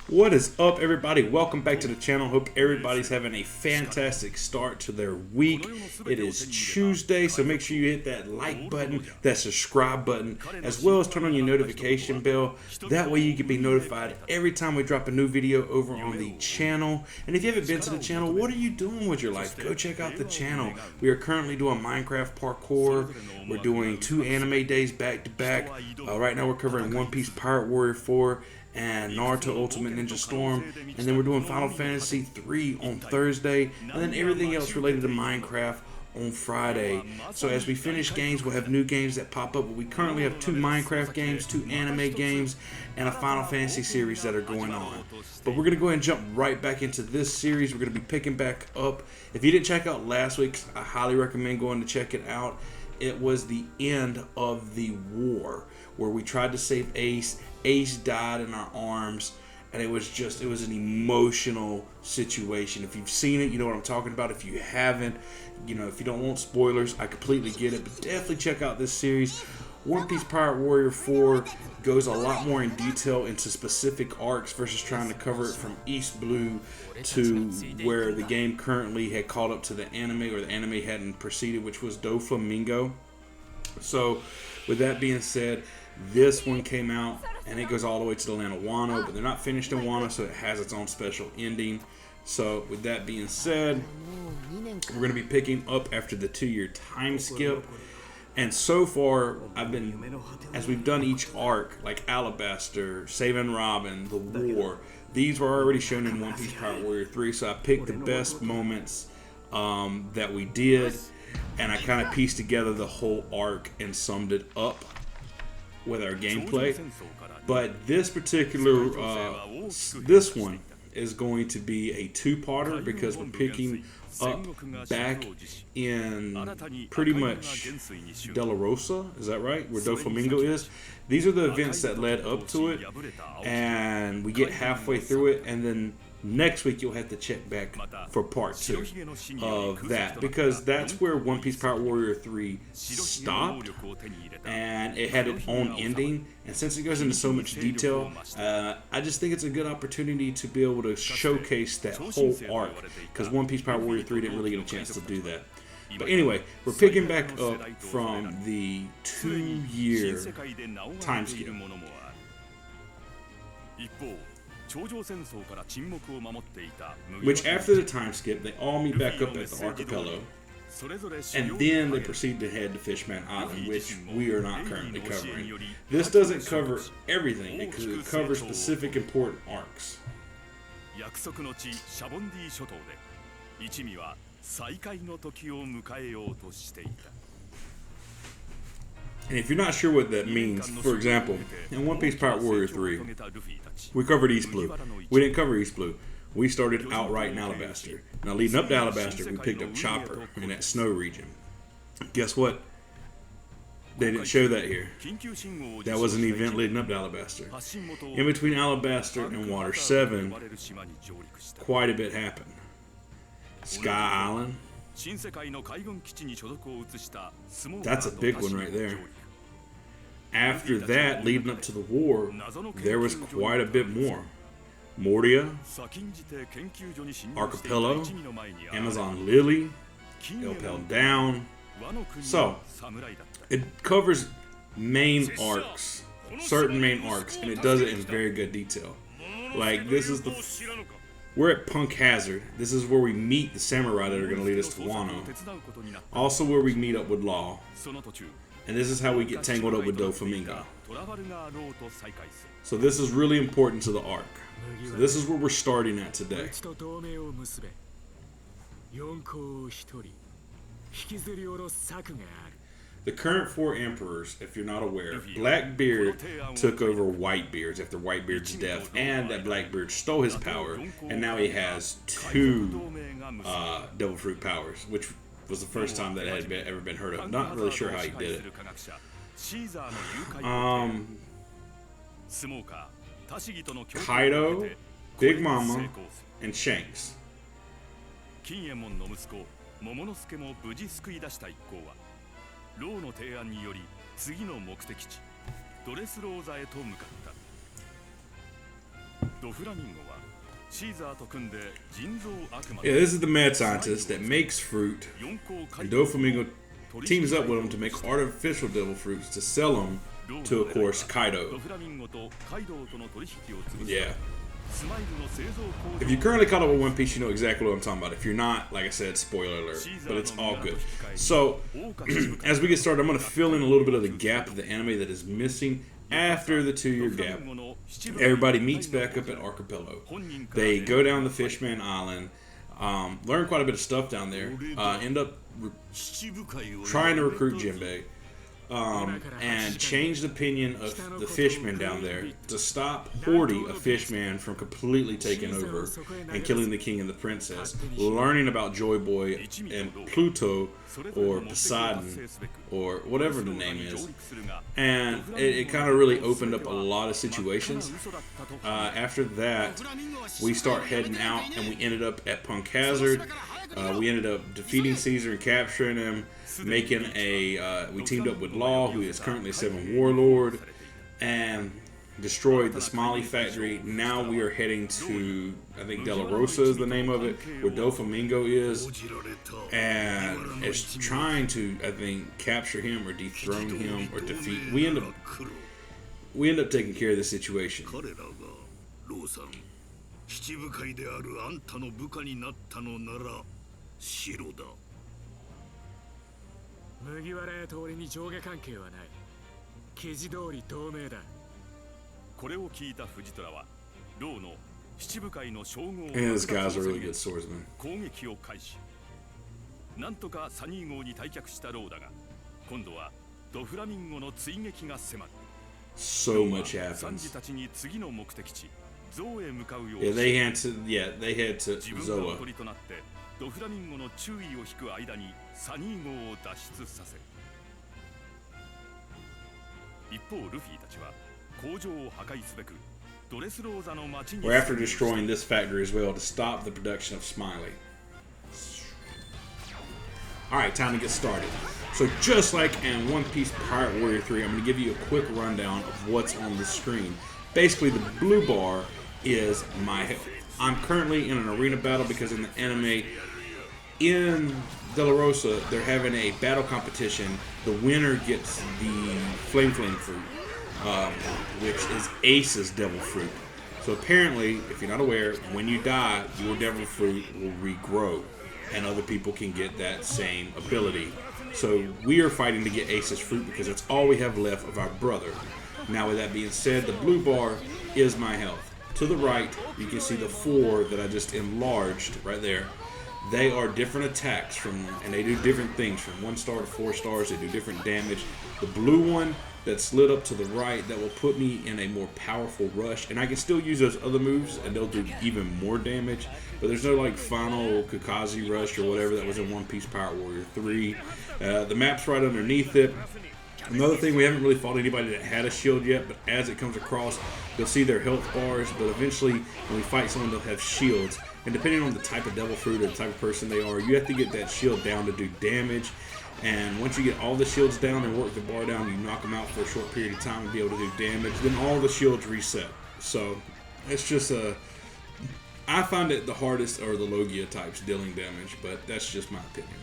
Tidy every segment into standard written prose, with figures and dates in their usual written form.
What is up, everybody? Welcome back to the channel. Hope everybody's having a fantastic start to their week. It is Tuesday, so make sure you hit that like button, that subscribe button, as well as turn on your notification bell. That way you can be notified every time we drop a new video over on the channel. And if you haven't been to the channel, what are you doing with your life? Go check out the channel. We are currently doing Minecraft parkour. We're doing 2 anime days back to back. Right now we're covering One Piece Pirate Warrior 4 and Naruto Ultimate Ninja Storm, and then we're doing Final Fantasy 3 on Thursday, and then everything else related to Minecraft on Friday. So as we finish games, we'll have new games that pop up. We currently have 2 Minecraft games, 2 anime games, and a Final Fantasy series that are going on. But we're going to go ahead and jump right back into this series. We're going to be picking back up. If you didn't check out last week's, I highly recommend going to check it out. It was the end of the war where we tried to save Ace. Ace died in our arms, and it was an emotional situation. If you've seen it, you know what I'm talking about. If you haven't, if you don't want spoilers, I completely get it, but definitely check out this series. One Piece Pirate Warrior 4 goes a lot more in detail into specific arcs versus trying to cover it from East Blue to where the game currently had caught up to the anime, or the anime hadn't proceeded, which was Doflamingo. So with that being said, this one came out and it goes all the way to the land of Wano, but they're not finished in Wano, so it has its own special ending. So with that being said, we're going to be picking up after the 2-year time skip. And so far, as we've done each arc, like Alabaster, Saving Robin, The War, these were already shown in One Piece Pirate Warrior 3, so I picked the best moments that we did, and I kind of pieced together the whole arc and summed it up with our gameplay. But this particular, this one is going to be a 2-parter because we're picking up back in pretty much Dressrosa, is that right? Where Doflamingo is. These are the events that led up to it, and we get halfway through it, and then next week you'll have to check back for part 2 of that, because that's where One Piece Pirate Warrior 3 stopped, and it had its own ending. And since it goes into so much detail, I just think it's a good opportunity to be able to showcase that whole arc, because One Piece Pirate Warrior 3 didn't really get a chance to do that. But anyway, we're picking back up from the 2-year time skip. Which after the time skip, they all meet back up at the archipelago, and then they proceed to head to Fishman Island, which we are not currently covering. This doesn't cover everything because it covers specific important arcs. And if you're not sure what that means, for example, in One Piece Pirate Warrior 3, we covered East Blue. We didn't cover East Blue. We started outright in Alabaster. Now, leading up to Alabaster, we picked up Chopper in that snow region. Guess what? They didn't show that here. That was an event leading up to Alabaster. In between Alabaster and Water 7, quite a bit happened. Sky Island. That's a big one right there. After that, leading up to the war, there was quite a bit more. Mordia, Archipelago, Amazon Lily, Impel Down. So, it covers main arcs, certain main arcs, and it does it in very good detail. Like, we're at Punk Hazard. This is where we meet the samurai that are going to lead us to Wano. Also where we meet up with Law. And this is how we get tangled up with Doflamingo. So this is really important to the arc. So this is where we're starting at today. The current 4 emperors, if you're not aware, Blackbeard took over Whitebeard's after Whitebeard's death, and that Blackbeard stole his power, and now he has 2 Devil Fruit powers, which was the first time that had ever been heard of. Not really sure how he did it. Kaido, Big Mama, and Shanks. ローの提案により次の目的地ドレスローザへと向かった。Yeah, this is the mad scientist that makes fruit, and Doflamingo teams up with him to make artificial devil fruits to sell them to, of course, Kaido. Yeah. If you're currently caught up with One Piece, you know exactly what I'm talking about. If you're not, like I said, spoiler alert, but it's all good. So, as we get started, I'm going to fill in a little bit of the gap of the anime that is missing after the 2-year gap. Everybody meets back up at Archipelago. They go down to Fishman Island, learn quite a bit of stuff down there, end up trying to recruit Jinbei, and change the opinion of the fishmen down there to stop Horde, a fishman, from completely taking over and killing the king and the princess, learning about Joy Boy and Pluto, or Poseidon, or whatever the name is. And it kind of really opened up a lot of situations. After that, we start heading out, and we ended up at Punk Hazard. We ended up defeating Caesar and capturing him, making we teamed up with Law, who is currently a 7 warlord, and destroyed the Smiley factory. Now we are heading to, I think Dressrosa is the name of it, where Doflamingo is, and it's trying to, I think, capture him or dethrone him or defeat. We end up taking care of the situation. And this guy's a really good swordsman. So much happens. Yeah, they head to Zoa. We're after destroying this factory as well to stop the production of Smiley. Alright, time to get started. So just like in One Piece Pirate Warrior 3, I'm going to give you a quick rundown of what's on the screen. Basically, the blue bar is my health. I'm currently in an arena battle because in the anime, in Dressrosa, they're having a battle competition. The winner gets the Flame fruit, which is Ace's devil fruit. So apparently, if you're not aware, when you die, your devil fruit will regrow, and other people can get that same ability. So we are fighting to get Ace's fruit because that's all we have left of our brother. Now, with that being said, the blue bar is my health. To the right, you can see the 4 that I just enlarged right there. They are different attacks and they do different things from 1 star to 4 stars. They do different damage. The blue one that slid up to the right, that will put me in a more powerful rush, and I can still use those other moves and they'll do even more damage, but there's no like final Kakashi rush or whatever that was in One Piece Pirate Warrior 3. The map's right underneath it. Another thing, we haven't really fought anybody that had a shield yet, but as it comes across, you'll see their health bars, but eventually when we fight someone, they'll have shields. And depending on the type of devil fruit or the type of person they are, you have to get that shield down to do damage. And once you get all the shields down and work the bar down, you knock them out for a short period of time and be able to do damage, then all the shields reset. So it's just I find it the hardest are the Logia types dealing damage, but that's just my opinion.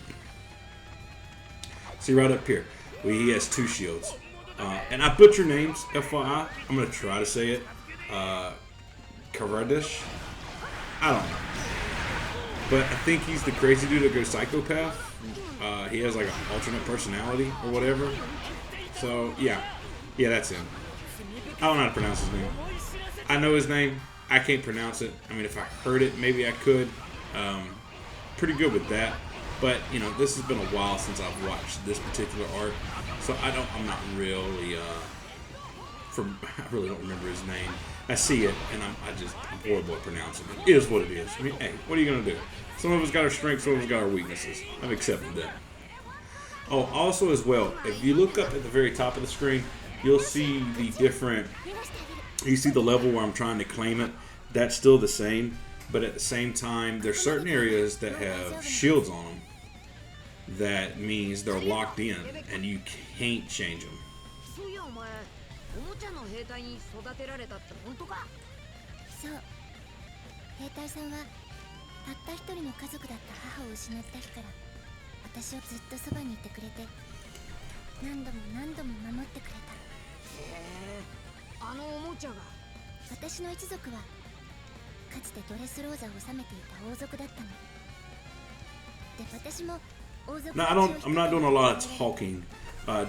See right up here, he has 2 shields. And I butcher names, FYI. I'm going to try to say it. Karadish? I don't know. But I think he's the crazy dude that goes psychopath. He has like an alternate personality or whatever. So, yeah, that's him. I don't know how to pronounce his name. I know his name. I can't pronounce it. I mean, if I heard it, maybe I could. Pretty good with that. But, you know, this has been a while since I've watched this particular arc. So I'm not really, I really don't remember his name. I see it, and I'm horrible at pronouncing it. It is what it is. I mean, hey, what are you going to do? Some of us got our strengths, some of us got our weaknesses. I've accepted that. Oh, also as well, if you look up at the very top of the screen, you'll see the different, you see the level where I'm trying to claim it. That's still the same, but at the same time, there's certain areas that have shields on them. That means they're locked in, and you can't change them. そう。兵隊さんはたった一人の家族だった母を失った日から私をずっとそばにいてくれて、何度も何度も守ってくれた。あのおもちゃが。私の一族はかつてドレスローザを治めていた王族だったの。で、私も王族。 Now I'm not doing a lot of talking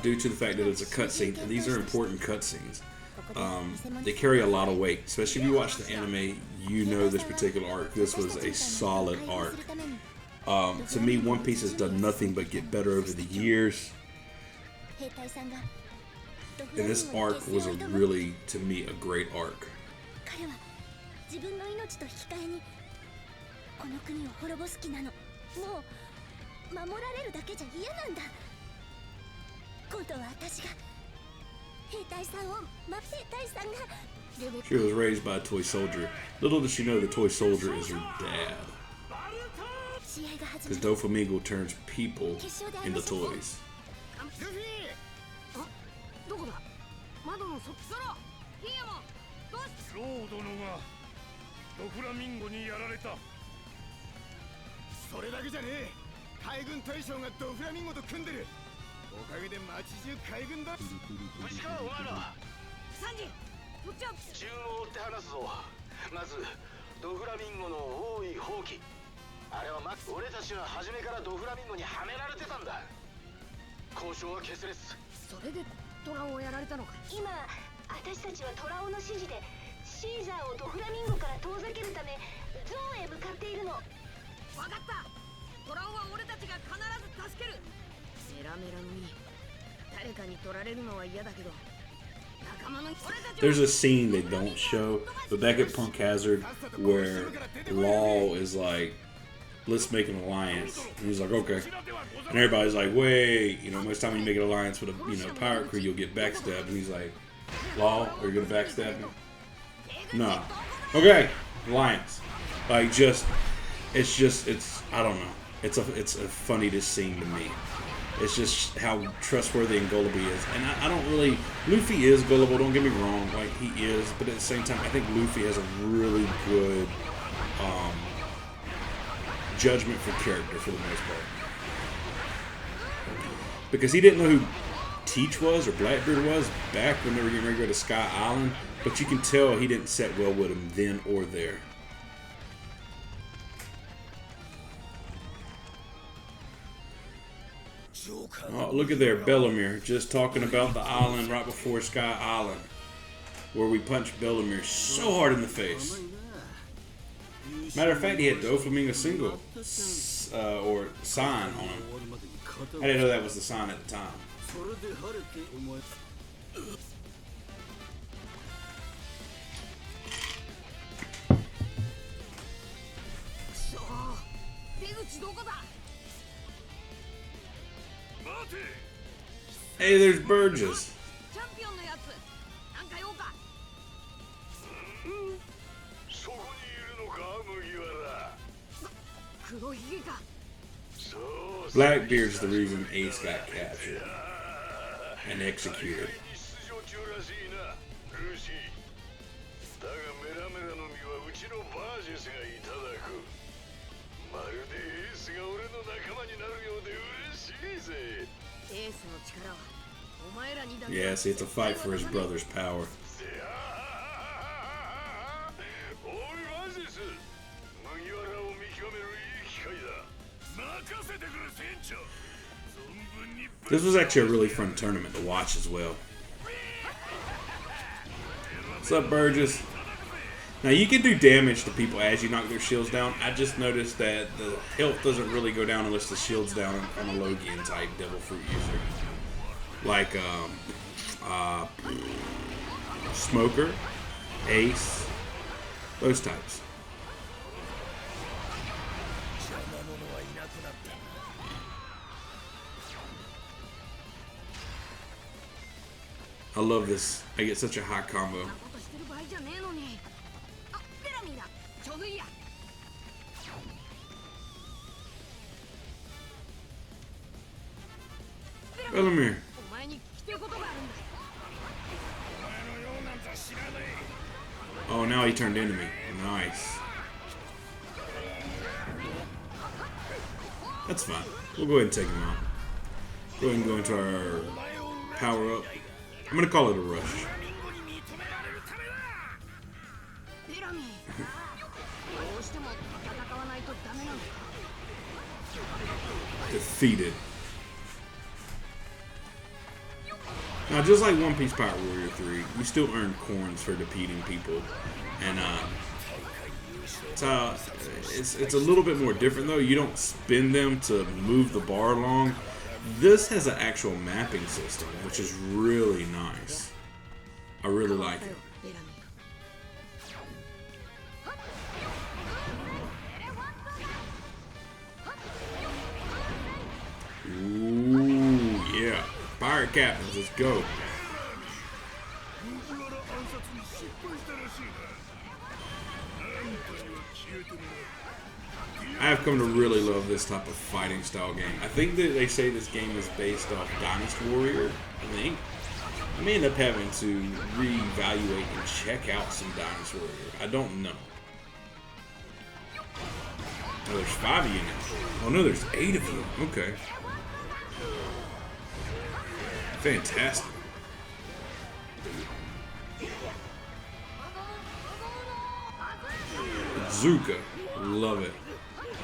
due to the fact that it's a cutscene, and these are important cutscenes. They carry a lot of weight, especially if you watch the anime. You know this particular arc. This was a solid arc. To me, One Piece has done nothing but get better over the years. And this arc was really, to me, a great arc. She was raised by a toy soldier. Little does she know the toy soldier is her dad. Because Doflamingo turns people into toys. There's a scene they don't show, but back at Punk Hazard, where Law is like, let's make an alliance. And he's like, okay. And everybody's like, wait, most time you make an alliance with a pirate crew, you'll get backstabbed. And he's like, Law, are you gonna backstab me? No. Okay, alliance. Like, it's I don't know. It's a funniest scene to me. It's just how trustworthy and gullible he is. And I don't really... Luffy is gullible, don't get me wrong. Like, he is. But at the same time, I think Luffy has a really good judgment for character for the most part. Because he didn't know who Teach was or Blackbeard was back when they were getting ready to go to Sky Island. But you can tell he didn't set well with him then or there. Oh, look at there, Bellemere, just talking about the island right before Sky Island, where we punched Bellemere so hard in the face. Matter of fact, he had Doflamingo single or sign on him. I didn't know that was the sign at the time. Hey, there's Burgess. Blackbeard's the reason Ace got captured and executed. Yeah, see, it's a fight for his brother's power. This was actually a really fun tournament to watch as well. What's up, Burgess? Now, you can do damage to people as you knock their shields down. I just noticed that the health doesn't really go down unless the shield's down on a Logian type Devil Fruit user. Like, Smoker, Ace, those types. I love this. I get such a high combo. Bellemere. Oh, now he turned into me. nice. That's fine. We'll go ahead and take him out. Go ahead and go into our power up. I'm gonna call it a rush. Defeated. Now, just like One Piece Pirate Warrior 3, you still earn coins for defeating people, and it's a little bit more different though. You don't spend them to move the bar along. This has an actual mapping system, which is really nice. I really like it. Ooh, yeah. Pirate captains, let's go. I have come to really love this type of fighting style game. I think that they say this game is based off Dynasty Warrior, I think. I may end up having to reevaluate and check out some Dynasty Warrior. I don't know. Oh, there's 5 of you now. Oh no, there's 8 of you. Okay. Fantastic. Zuka. Love it.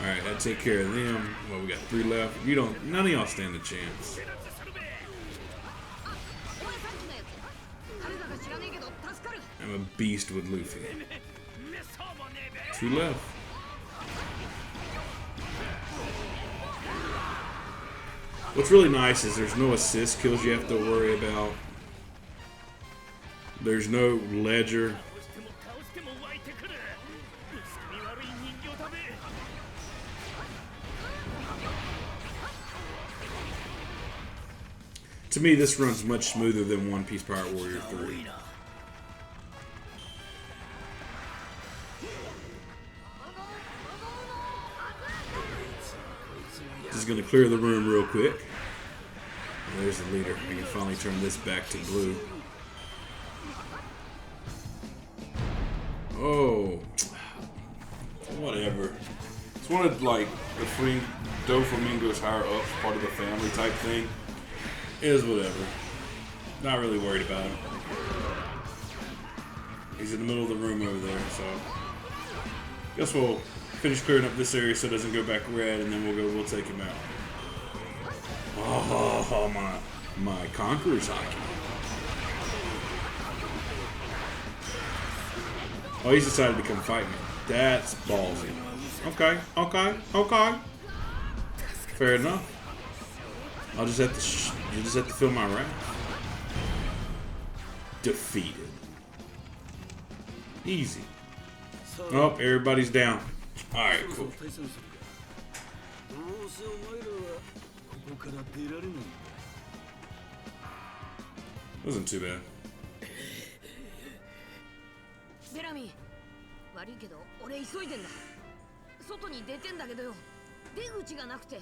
Alright, I take care of them. Well, we got 3 left. None of y'all stand a chance. I'm a beast with Luffy. 2 left. What's really nice is there's no assist kills you have to worry about. There's no ledger. To me, this runs much smoother than One Piece Pirate Warrior 3. Just gonna clear the room real quick. And there's the leader. I can finally turn this back to blue. Oh, whatever. It's one of like the Doflamingo's higher up, part of the family type thing. It is whatever. Not really worried about him. He's in the middle of the room over there, so guess we'll finish clearing up this area so it doesn't go back red, and then we'll take him out. Oh, my Conqueror's hockey. Oh, he's decided to come fight me. That's ballsy. Okay. Fair enough. You just have to feel my wrath. Defeated. Easy. Oh, everybody's down. Alright, cool. Wasn't too bad. ベラミー、悪いけど俺急いでんだ。外に出てんだけどよ、出口がなくて。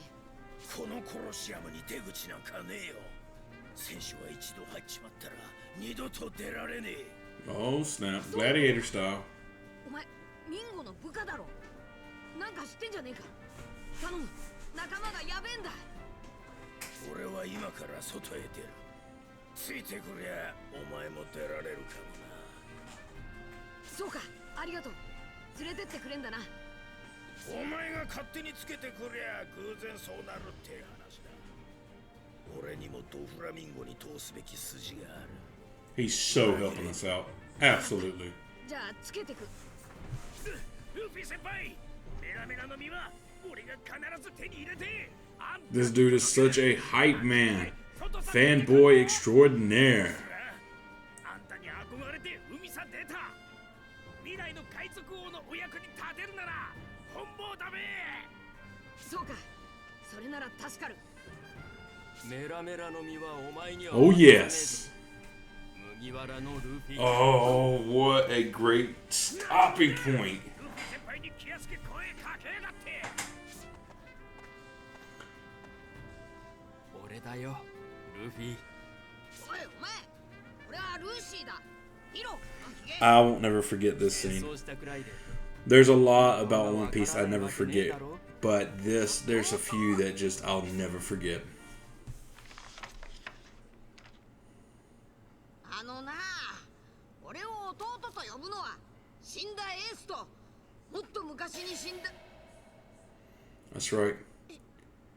このコロシアムに出口なんかねえよ。選手は一度入っちまったら二度と出られねえ。Oh snap, gladiator style. お前、ミンゴの部下だろ。なんか知ってんじゃねえか。頼む、仲間がやべえんだ。俺は今から外へ出る。ついてくりゃお前も出られるかもな。そうか、ありがとう。連れてってくれんだな。お前が勝手につけてくりゃ偶然そうなるって話だ。俺にもドフラミンゴに通すべき筋がある。 He's so helping us out. Absolutely. じゃあつけてく。ルフィ先輩、メラメラの実は俺が必ず手に入れて。This dude is such a hype man. Fanboy extraordinaire. あんたに憧れて海さ出た。未来の海賊王のお役に立てるなら本望だべ。そうか、それなら助かる。 Oh yes. Oh, what a great stopping point. I won't never forget this scene. There's a lot about One Piece I never forget, but there's a few that just I'll never forget. あのな、俺を弟と呼ぶのは死んだエースともっと昔に死んだ。 That's right.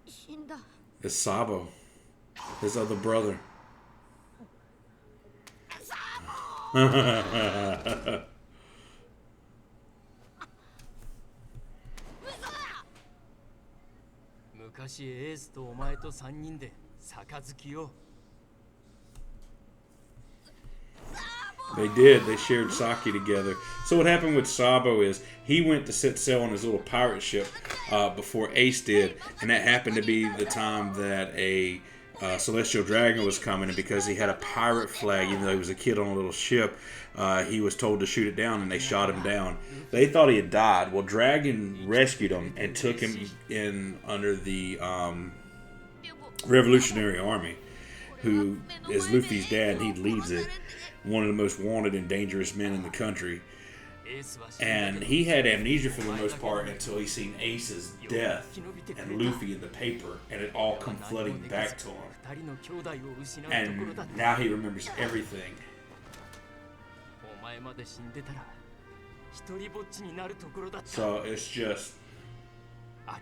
死んだ。 It's Sabo, his other brother. 昔エースとお前と3人で杯を。 They did. They shared sake together. So what happened with Sabo is he went to set sail on his little pirate ship before Ace did, and that happened to be the time that a celestial dragon was coming. And because he had a pirate flag, even though he was a kid on a little ship, he was told to shoot it down, and they shot him down. They thought he had died. Well, Dragon rescued him and took him in under the Revolutionary Army, who is Luffy's dad, and he leads it. One of the most wanted and dangerous men in the country. And he had amnesia for the most part until he seen Ace's death and Luffy in the paper, and it all come flooding back to him. And now he remembers everything. So it's just... I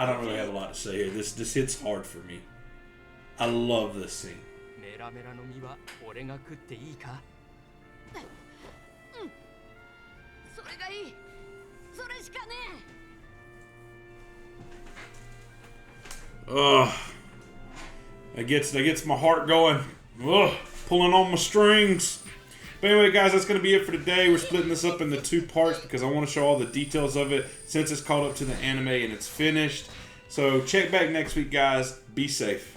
don't really have a lot to say here. This hits hard for me. I love this scene. Ugh. That gets my heart going. Ugh. Pulling on my strings. But anyway, guys, that's going to be it for today. We're splitting this up into 2 parts because I want to show all the details of it since it's caught up to the anime and it's finished. So check back next week, guys. Be safe.